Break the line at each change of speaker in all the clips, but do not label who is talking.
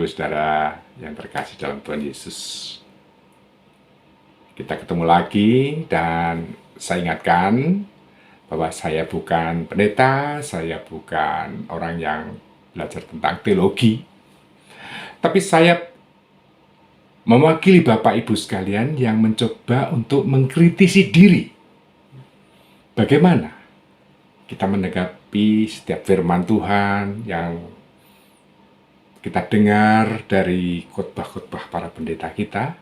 Bapak Ibu Saudara yang terkasih dalam Tuhan Yesus. Kita ketemu lagi dan saya ingatkan bahwa saya bukan pendeta, saya bukan orang yang belajar tentang teologi, tapi saya mewakili Bapak Ibu sekalian yang mencoba untuk mengkritisi diri. Bagaimana kita menanggapi setiap firman Tuhan yang kita dengar dari khotbah-khotbah para pendeta kita?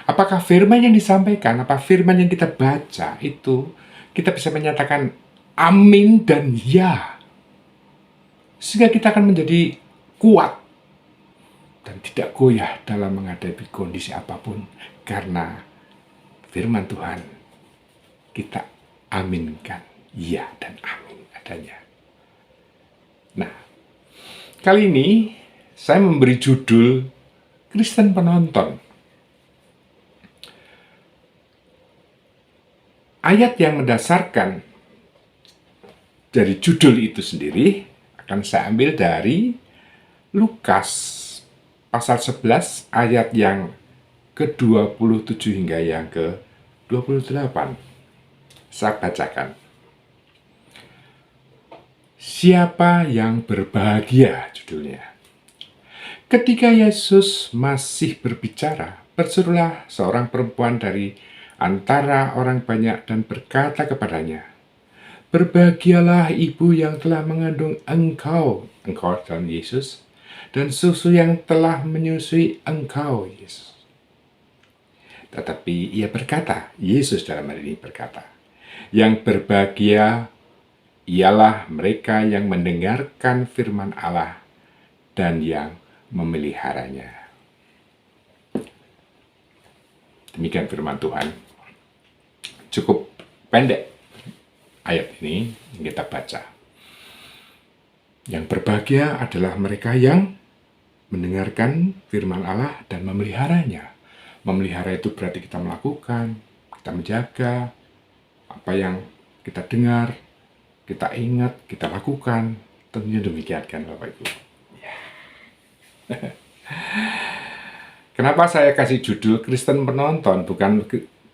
Apakah firman yang disampaikan, apa firman yang kita baca itu kita bisa menyatakan amin dan ya, sehingga kita akan menjadi kuat dan tidak goyah dalam menghadapi kondisi apapun, karena firman Tuhan kita aminkan, ya dan amin adanya. Nah, kali ini saya memberi judul Kristen Penonton. Ayat yang mendasarkan dari judul itu sendiri akan saya ambil dari Lukas pasal 11 ayat yang ke-27 hingga yang ke-28. Saya bacakan. Siapa yang berbahagia, judulnya. Ketika Yesus masih berbicara, berserulah seorang perempuan dari antara orang banyak dan berkata kepadanya, "Berbahagialah ibu yang telah mengandung engkau dalam Yesus, dan susu yang telah menyusui engkau, Yesus." Tetapi ia berkata, Yesus dalam hal ini berkata, "Yang berbahagia ialah mereka yang mendengarkan firman Allah dan yang memeliharanya." Demikian firman Tuhan. Cukup pendek ayat ini yang kita baca. Yang berbahagia adalah mereka yang mendengarkan firman Allah dan memeliharanya. Memelihara itu berarti kita melakukan, kita menjaga apa yang kita dengar, kita ingat, kita lakukan. Tentunya demikian kan Bapak Ibu. Ya. Kenapa saya kasih judul Kristen Penonton?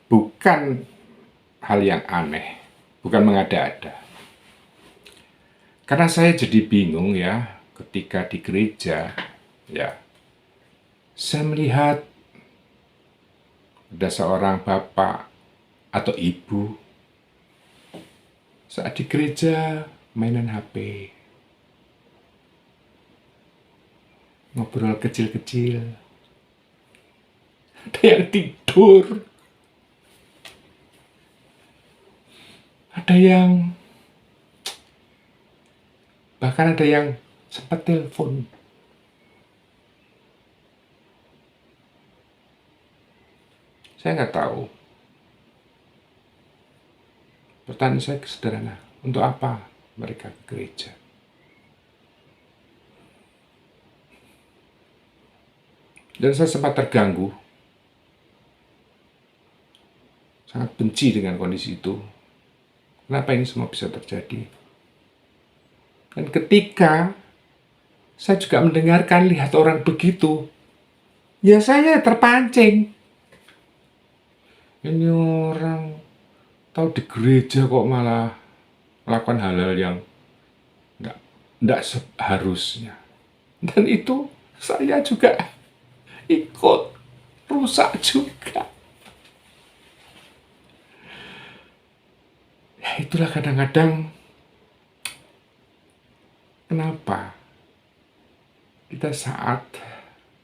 Bukan hal yang aneh, bukan mengada-ada. Karena saya jadi bingung ya, ketika di gereja, ya, saya melihat ada seorang bapak atau ibu saat di gereja mainan HP, ngobrol kecil-kecil, ada yang tidur, ada yang bahkan ada yang sempat telepon. Saya nggak tahu. Pertanyaan saya sederhana, untuk apa mereka ke gereja? Dan saya sempat terganggu, sangat benci dengan kondisi itu. Kenapa ini semua bisa terjadi? Dan ketika saya juga mendengarkan, lihat orang begitu, ya saya terpancing. Ini orang tahu di gereja kok malah melakukan hal-hal yang enggak seharusnya. Dan itu saya juga ikut rusak juga. Ya itulah kadang-kadang kenapa kita saat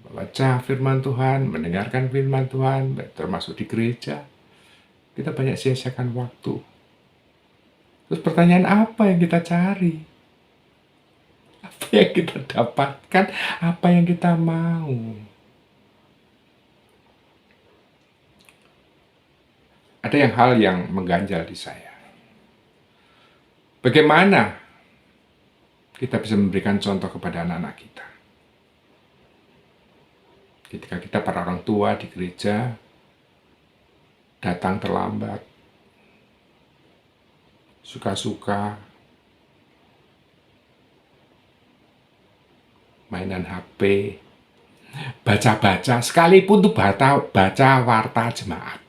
membaca firman Tuhan, mendengarkan firman Tuhan, termasuk di gereja, kita banyak sia-siakan waktu. Terus pertanyaan apa yang kita cari? Apa yang kita dapatkan? Apa yang kita mau? Ada hal yang mengganjal di saya. Bagaimana kita bisa memberikan contoh kepada anak-anak kita? Ketika kita para orang tua di gereja datang terlambat, suka-suka mainan HP, baca-baca, sekalipun tuh baca warta jemaat.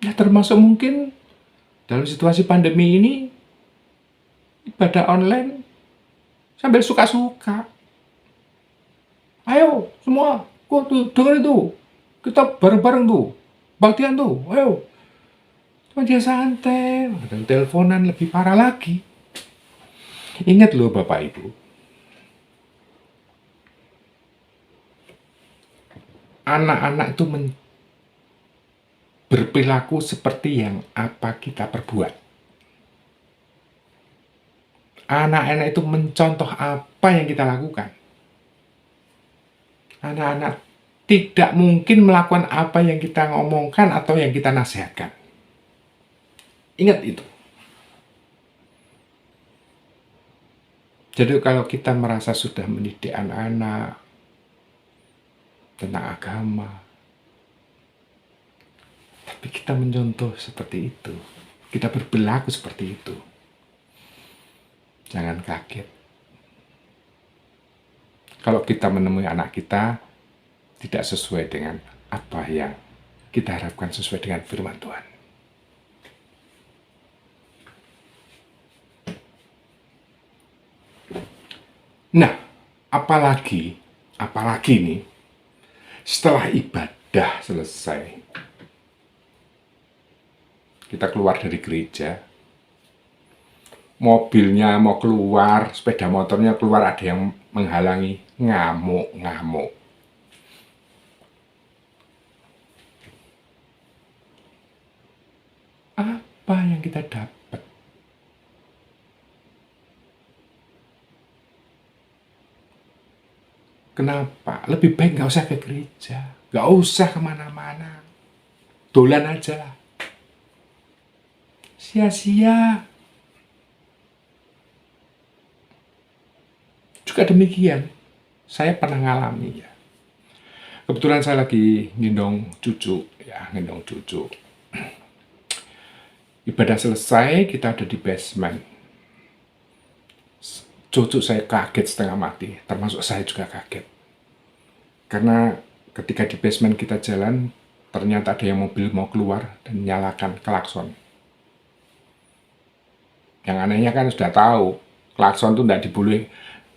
Ya termasuk mungkin dalam situasi pandemi ini, ibadah online sambil suka-suka. Ayo semua, kok tuh dengar itu, kita bareng-bareng tuh, baktian tuh, ayo. Cuma dia santai, dan teleponan lebih parah lagi. Ingat loh Bapak Ibu, anak-anak itu berperilaku seperti yang apa kita perbuat. Anak-anak itu mencontoh apa yang kita lakukan. Anak-anak tidak mungkin melakukan apa yang kita ngomongkan atau yang kita nasihatkan. Ingat itu. Jadi kalau kita merasa sudah mendidik anak-anak tentang agama, tapi kita mencontoh seperti itu, kita berperilaku seperti itu, jangan kaget kalau kita menemui anak kita tidak sesuai dengan apa yang kita harapkan sesuai dengan firman Tuhan. Nah, apalagi nih, setelah ibadah selesai, kita keluar dari gereja, mobilnya mau keluar, sepeda motornya keluar, ada yang menghalangi, ngamuk. Apa yang kita dapat? Kenapa? Lebih baik nggak usah ke gereja, nggak usah kemana-mana, dolan aja lah. Sia-sia. Juga demikian, saya pernah ngalami ya. Kebetulan saya lagi gendong cucu. Ibadah selesai, kita ada di basement. Cucu saya kaget setengah mati, termasuk saya juga kaget. Karena ketika di basement kita jalan, ternyata ada yang mobil mau keluar dan nyalakan klakson. Yang anehnya kan sudah tahu, klakson itu tidak diboleh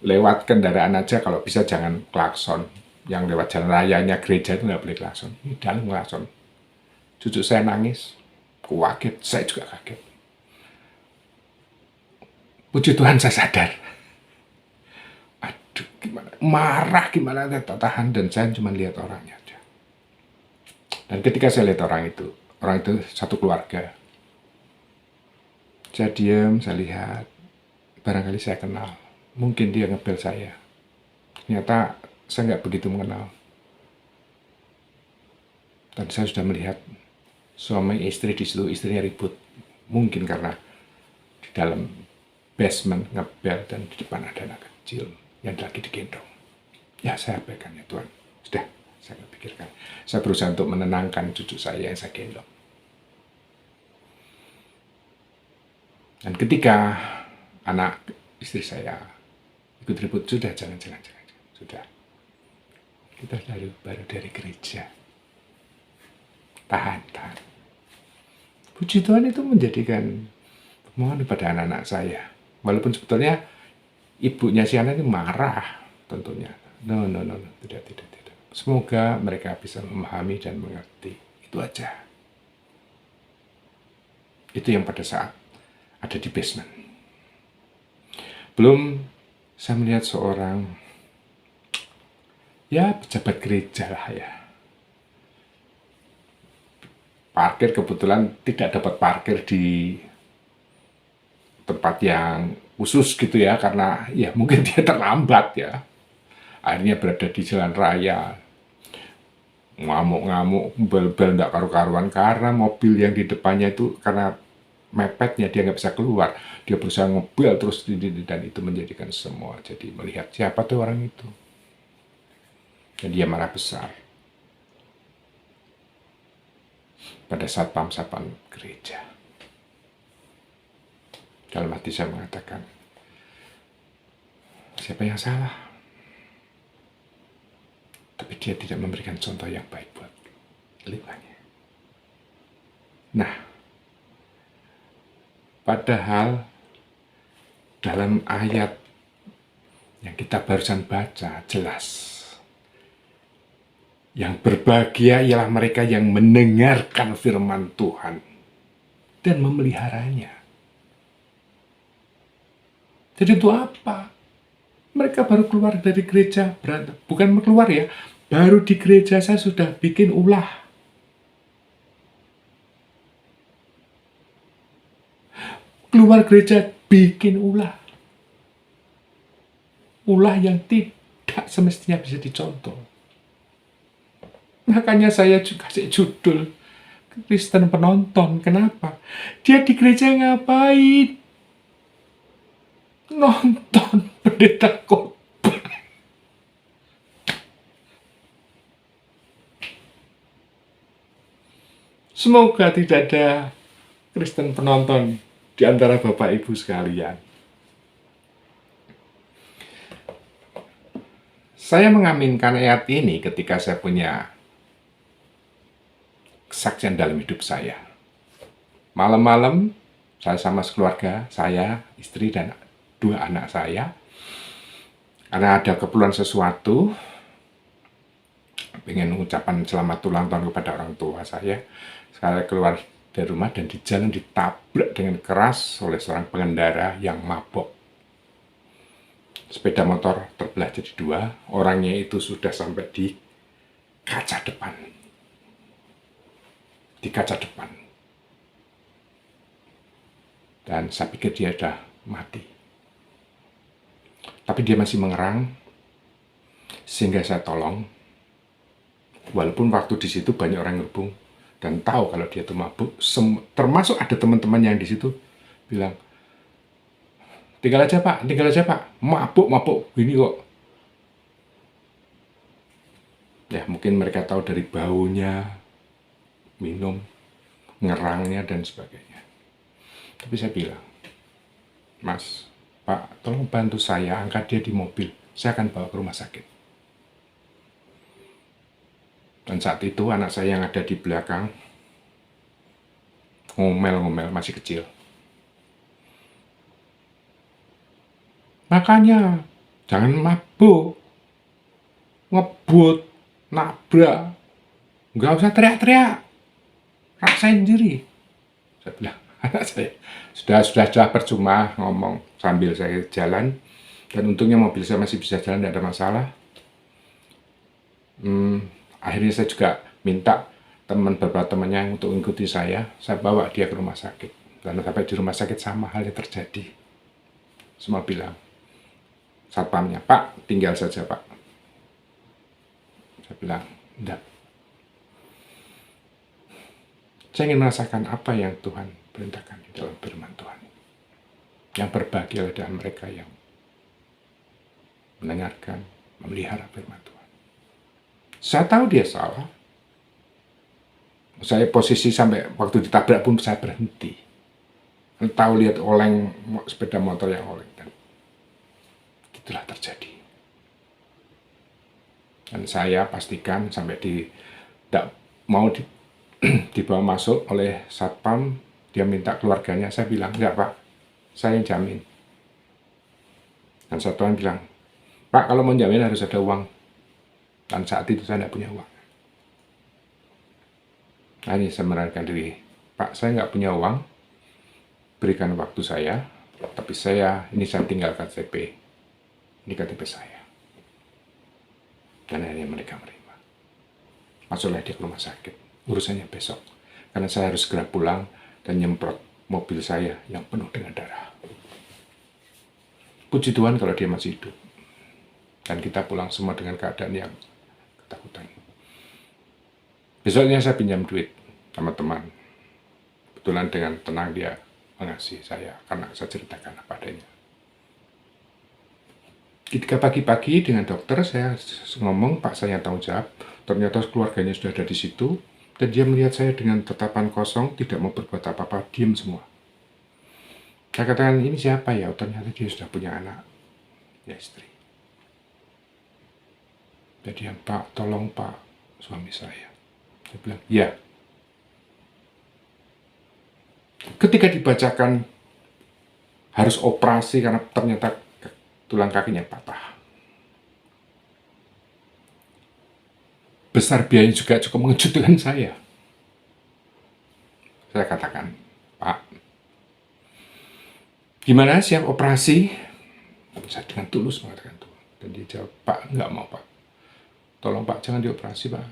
lewat kendaraan aja, kalau bisa jangan klakson. Yang lewat jalan rayanya gereja itu nggak boleh klakson. Ini dalam klakson. Cucu saya nangis, kaget, saya juga kaget. Puji Tuhan saya sadar. Aduh, gimana? Marah gimana, tak tahan, dan saya cuma lihat orangnya aja. Dan ketika saya lihat orang itu satu keluarga. Saya diam, saya lihat, barangkali saya kenal. Mungkin dia ngebel saya. Ternyata saya nggak begitu mengenal. Dan saya sudah melihat suami istri di situ, istrinya ribut. Mungkin karena di dalam basement ngebel dan di depan ada anak kecil yang lagi digendong. Ya, saya abaikan ya Tuhan. Sudah, saya nggak pikirkan. Saya berusaha untuk menenangkan cucu saya yang saya gendong. Dan ketika anak istri saya ikut ribut, sudah, jangan. Sudah. Kita baru dari gereja. Tahan. Puji Tuhan itu menjadikan mohon kepada anak-anak saya. Walaupun sebetulnya ibunya si anak itu marah tentunya. No, tidak. Semoga mereka bisa memahami dan mengerti. Itu aja. Itu yang pada saat ada di basement. Belum saya melihat seorang pejabat gereja lah ya. Parkir kebetulan tidak dapat parkir di tempat yang khusus gitu ya, karena ya mungkin dia terlambat ya. Akhirnya berada di jalan raya, ngamuk, bel-bel nggak karu-karuan karena mobil yang di depannya itu karena mepetnya dia nggak bisa keluar. Dia berusaha ngebel terus dan itu menjadikan semua jadi melihat siapa tuh orang itu. Dan dia marah besar pada saat satpam gereja. Dalam hati saya mengatakan, siapa yang salah? Tapi dia tidak memberikan contoh yang baik buat lingkungannya. Nah, padahal dalam ayat yang kita barusan baca jelas, yang berbahagia ialah mereka yang mendengarkan firman Tuhan dan memeliharanya. Jadi itu apa? Mereka baru keluar dari gereja, bukan keluar ya, baru di gereja saya sudah bikin ulah. Keluar gereja, bikin ulah. Ulah yang tidak semestinya bisa dicontoh. Makanya saya juga kasih judul Kristen penonton. Kenapa? Dia di gereja ngapain? Nonton pendeta khotbah. Semoga tidak ada Kristen penonton di antara Bapak Ibu sekalian. Saya mengaminkan ayat ini ketika saya punya kesaksian dalam hidup saya. Malam-malam saya sama sekeluarga, saya, istri, dan 2 anak saya, karena ada keperluan sesuatu, pengen ucapan selamat ulang tahun kepada orang tua saya keluar dari rumah dan di jalan ditabrak dengan keras oleh seorang pengendara yang mabok. Sepeda motor terbelah jadi 2, orangnya itu sudah sampai di kaca depan. Dan saya pikir dia sudah mati. Tapi dia masih mengerang, sehingga saya tolong. Walaupun waktu di situ banyak orang ngerubung dan tahu kalau dia itu mabuk, termasuk ada teman-teman yang di situ bilang, tinggal aja pak, mabuk, gini kok. Ya mungkin mereka tahu dari baunya, minum, ngerangnya dan sebagainya. Tapi saya bilang, Mas, Pak, tolong bantu saya angkat dia di mobil. Saya akan bawa ke rumah sakit. Dan saat itu anak saya yang ada di belakang ngomel-ngomel, masih kecil. Makanya jangan mabuk, ngebut, nabrak, nggak usah teriak-teriak, rasain sendiri. Saya bilang, anak saya sudah percuma ngomong sambil saya jalan, dan untungnya mobil saya masih bisa jalan, tidak ada masalah. Akhirnya saya juga minta beberapa temannya untuk mengikuti saya bawa dia ke rumah sakit. Dan sampai di rumah sakit sama halnya terjadi. Semua bilang, satpamnya, Pak, tinggal saja Pak. Saya bilang, enggak. Saya ingin merasakan apa yang Tuhan perintahkan di dalam firman Tuhan. Yang berbahagia adalah mereka yang mendengarkan, memelihara firman Tuhan. Saya tahu dia salah. Saya posisi sampai waktu ditabrak pun saya berhenti. Tahu lihat oleng sepeda motor yang oleng, dan itulah terjadi. Dan saya pastikan sampai tidak mau dibawa masuk oleh satpam, dia minta keluarganya. Saya bilang, enggak Pak, saya yang jamin. Dan satpam bilang, Pak, kalau mau jamin harus ada uang. Dan saat itu saya tidak punya uang. Nah ini saya melarikan diri, Pak, saya nggak punya uang, berikan waktu saya, tapi saya tinggal KTP, ini KTP saya. Dan akhirnya mereka menerima. Masuklah dia ke rumah sakit, urusannya besok, karena saya harus segera pulang dan nyemprot mobil saya yang penuh dengan darah. Puji Tuhan kalau dia masih hidup. Dan kita pulang semua dengan keadaan yang ketakutan. Besoknya saya pinjam duit sama teman. Kebetulan dengan tenang dia mengasihi saya karena saya ceritakan apa adanya. Ketika pagi-pagi dengan dokter saya ngomong, Pak, saya tanggung jawab. Ternyata keluarganya sudah ada di situ dan dia melihat saya dengan tatapan kosong, tidak mau berbuat apa-apa, diam semua. Saya katakan, ini siapa ya? Ternyata dia sudah punya anak, ya istri. Jadi Pak, tolong Pak, suami saya. Saya bilang, ya. Ketika dibacakan harus operasi karena ternyata tulang kakinya patah. Besar biayanya juga cukup mengejutkan saya. Saya katakan, Pak, gimana siap operasi? Saya dengan tulus mengatakan itu. Dan dia jawab, Pak, enggak mau Pak. Tolong Pak, jangan dioperasi Pak.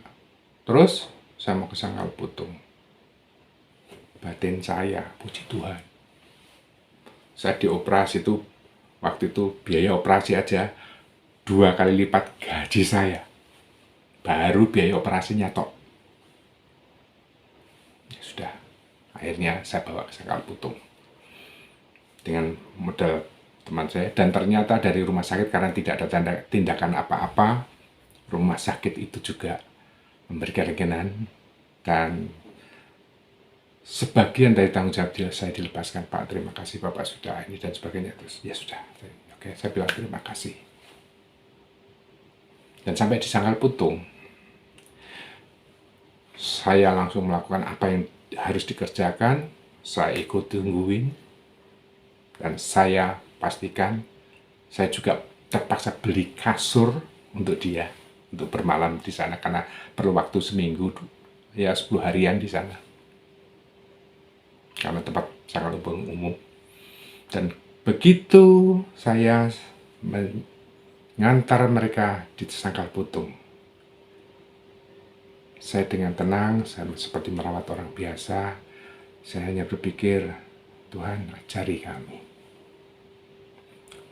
Terus, saya mau ke Sangkal Putung. Batin saya, puji Tuhan. Saya dioperasi itu, waktu itu biaya operasi aja 2 kali lipat gaji saya. Baru biaya operasinya tok. Ya sudah, akhirnya saya bawa ke Sangkal Putung. Dengan modal teman saya, dan ternyata dari rumah sakit karena tidak ada tindakan apa-apa, rumah sakit itu juga memberikan rekenan, dan sebagian dari tanggung jawab saya dilepaskan. Pak, terima kasih Bapak sudah ini dan sebagainya. Terus ya sudah, oke, saya bilang terima kasih. Dan sampai di Sangkal Putung, saya langsung melakukan apa yang harus dikerjakan. Saya ikut tungguin, dan saya pastikan saya juga terpaksa beli kasur untuk dia, untuk bermalam di sana karena perlu waktu seminggu, ya 10 harian di sana. Karena tempat sangat umum. Dan begitu saya mengantar mereka di Sangkal Putung, saya dengan tenang, saya seperti merawat orang biasa. Saya hanya berpikir, Tuhan ajari kami.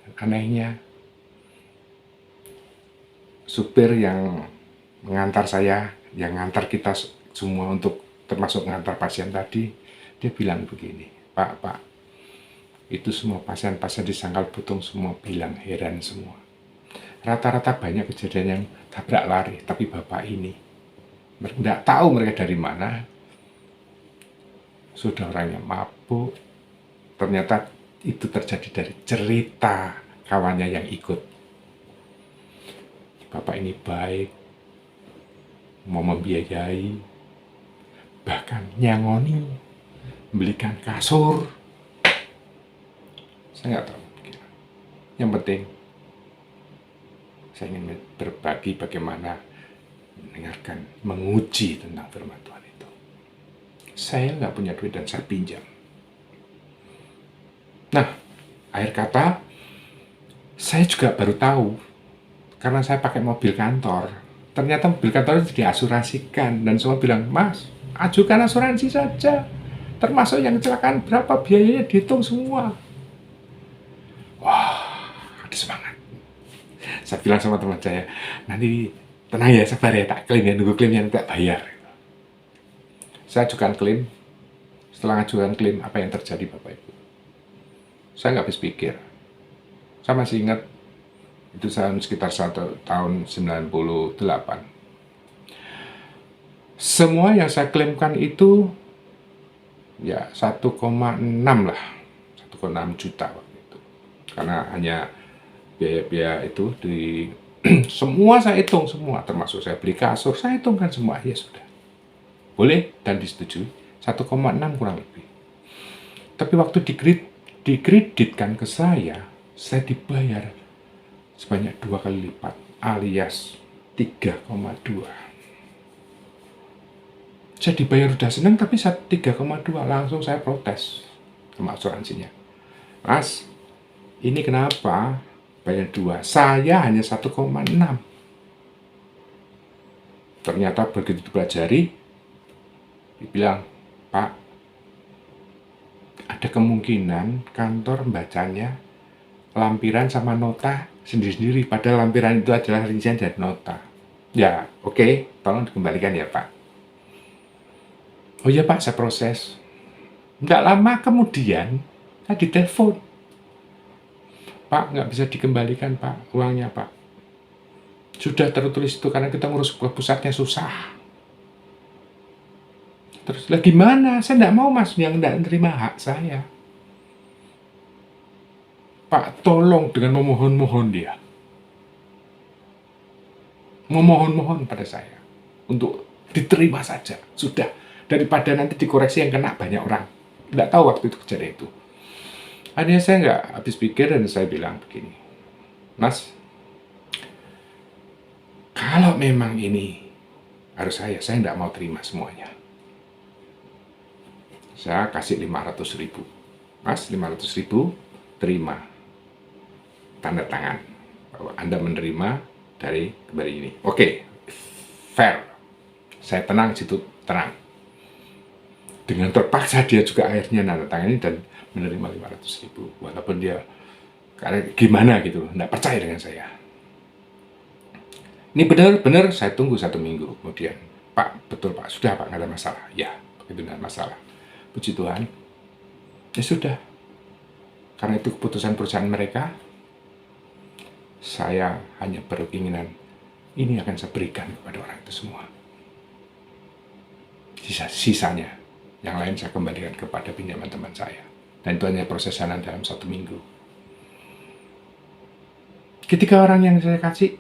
Dan anehnya, supir yang mengantar saya, yang mengantar kita semua untuk termasuk mengantar pasien tadi, dia bilang begini, Pak, itu semua pasien-pasien di Sangkal Putung semua bilang heran semua. Rata-rata banyak kejadian yang tabrak lari, tapi Bapak ini, tidak tahu mereka dari mana, sudah orangnya mabuk. Ternyata itu terjadi dari cerita kawannya yang ikut. Bapak ini baik, mau membiayai, bahkan nyangoni, membelikan kasur. Saya nggak tahu. Yang penting, saya ingin berbagi bagaimana mendengarkan, menguji tentang firman Tuhan itu. Saya nggak punya duit dan saya pinjam. Nah, akhir kata, saya juga baru tahu, karena saya pakai mobil kantor. Ternyata mobil kantor itu diasuransikan, dan semua bilang, Mas, ajukan asuransi saja. Termasuk yang kecelakaan berapa biayanya dihitung semua. Wah, ada semangat. Saya bilang sama teman saya, nanti tenang ya, sabar ya, tak klaim ya, nunggu klaim yang tak bayar. Saya ajukan klaim. Setelah ajukan klaim, apa yang terjadi Bapak Ibu? Saya nggak habis pikir. Saya masih ingat, itu sekitar tahun 98. Semua yang saya klaimkan itu ya 1,6 lah, 1,6 juta waktu itu. Karena hanya biaya-biaya itu di semua saya hitung semua, termasuk saya beli kasur, saya hitungkan semua, ya sudah. Boleh dan disetujui, 1,6 kurang lebih. Tapi waktu dikreditkan ke saya dibayar sebanyak 2 kali lipat, alias 3,2. Saya dibayar udah seneng, tapi 3,2, langsung saya protes sama asuransinya. Mas, ini kenapa bayar 2? Saya hanya 1,6. Ternyata begitu dipelajari, dibilang, Pak, ada kemungkinan kantor bacanya lampiran sama nota sendiri-sendiri, padahal lampiran itu adalah rincian dan nota. Ya, oke, tolong dikembalikan ya Pak. Oh iya Pak, saya proses. Nggak lama kemudian, saya ditelepon. Pak, nggak bisa dikembalikan Pak, uangnya Pak. Sudah tertulis itu karena kita ngurus ke pusatnya susah. Terus, lah gimana? Saya nggak mau Mas, yang nggak nerima hak saya. Pak, tolong, dengan memohon-mohon dia. Memohon-mohon pada saya untuk diterima saja, sudah, daripada nanti dikoreksi yang kena banyak orang. Nggak tahu waktu itu kejadian itu. Akhirnya saya nggak habis pikir dan saya bilang begini, Mas, kalau memang ini harus saya nggak mau terima semuanya. Saya kasih 500.000. Mas, 500.000, terima. Tanda tangan bahwa Anda menerima dari ini. Oke, fair. Saya tenang, situ tenang. Dengan terpaksa dia juga akhirnya nanda tangani dan menerima 500.000. Walaupun dia karena gimana gitu, nggak percaya dengan saya. Ini benar-benar saya tunggu 1 minggu kemudian. Pak, betul Pak, sudah Pak, nggak ada masalah. Ya, begitu, nggak ada masalah. Puji Tuhan, ya sudah. Karena itu keputusan perusahaan mereka, saya hanya berkeinginan ini akan saya berikan kepada orang itu semua. Sisanya, yang lain saya kembalikan kepada pinjaman teman saya. Dan itu hanya proses sana dalam 1 minggu. Ketika orang yang saya kasih,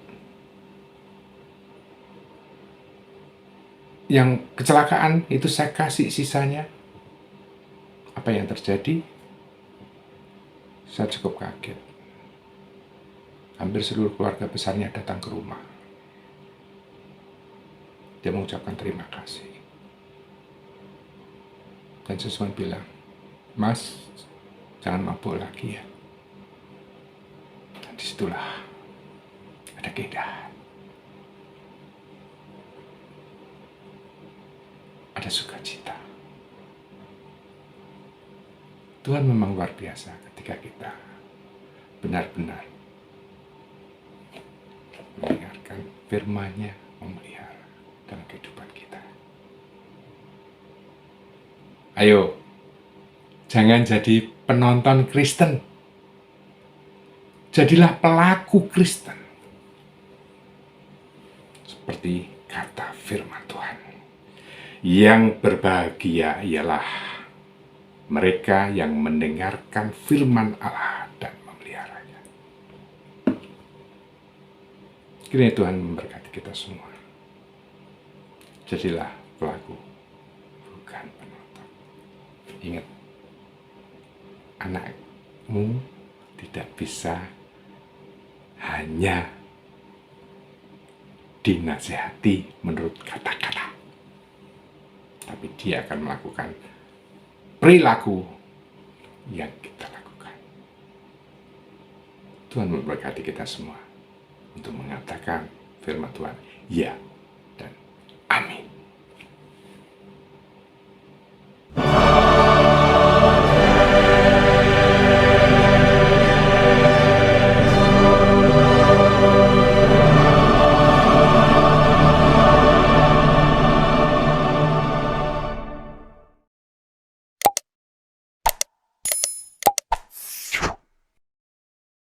yang kecelakaan itu saya kasih sisanya, apa yang terjadi? Saya cukup kaget. Hampir seluruh keluarga besarnya datang ke rumah. Dia mengucapkan terima kasih. Dan sesuatu bilang, Mas, jangan mabuk lagi ya. Dan disitulah ada keindahan. Ada sukacita. Tuhan memang luar biasa ketika kita benar-benar mendengarkan firman-Nya, memelihara dalam kehidupan kita. Ayo, jangan jadi penonton Kristen. Jadilah pelaku Kristen. Seperti kata firman Tuhan. Yang berbahagia ialah mereka yang mendengarkan firman Allah dan memeliharanya. Kiranya Tuhan memberkati kita semua. Jadilah pelaku, bukan penonton. Ingat, anakmu tidak bisa hanya dinasihati menurut kata-kata, tapi dia akan melakukan perilaku yang kita lakukan. Tuhan memberkati kita semua untuk mengatakan firman Tuhan, ya